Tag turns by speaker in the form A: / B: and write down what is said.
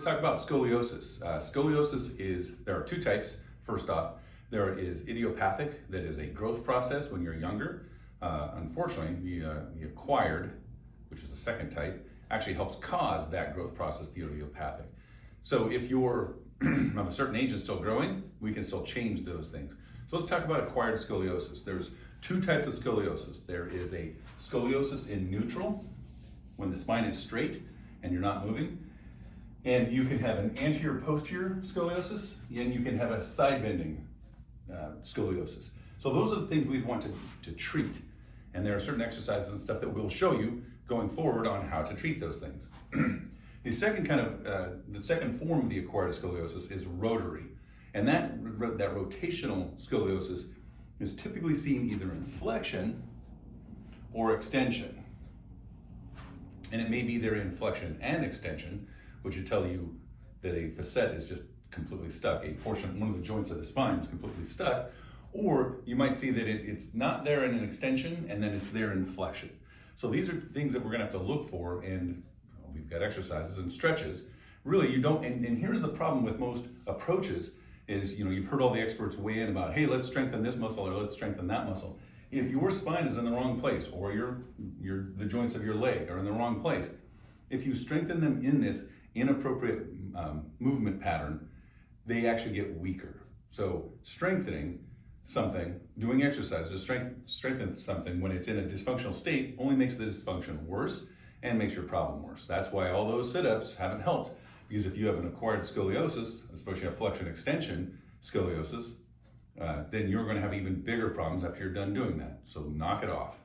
A: talk about scoliosis. There are two types. First off, there is idiopathic, that is a growth process when you're younger. Unfortunately, the acquired, which is the second type, actually helps cause that growth process, the idiopathic. So if you're of a certain age and still growing, we can still change those things. So let's talk about acquired scoliosis. There's two types of scoliosis. There is a scoliosis in neutral, when the spine is straight and you're not moving. And you can have an anterior-posterior scoliosis, and you can have a side-bending scoliosis. So those are the things we'd want to treat. And there are certain exercises and stuff that we'll show you going forward on how to treat those things. The second form of the acquired scoliosis is rotary. And that rotational scoliosis is typically seen either in flexion or extension. And it may be there in flexion and extension, which would tell you that a facet is just completely stuck. One of the joints of the spine is completely stuck. Or you might see that it's not there in an extension and then it's there in flexion. So these are things that we're gonna have to look for, and we've got exercises and stretches. Really, you don't, and here's the problem with most approaches is, you've heard all the experts weigh in about, hey, let's strengthen this muscle or let's strengthen that muscle. If your spine is in the wrong place, or the joints of your leg are in the wrong place, if you strengthen them in this inappropriate movement pattern, they actually get weaker. So strengthening something, doing exercise to strengthen something when it's in a dysfunctional state only makes the dysfunction worse and makes your problem worse. That's why all those sit-ups haven't helped, because if you have an acquired scoliosis, especially a flexion extension scoliosis, then you're going to have even bigger problems after you're done doing that. So knock it off.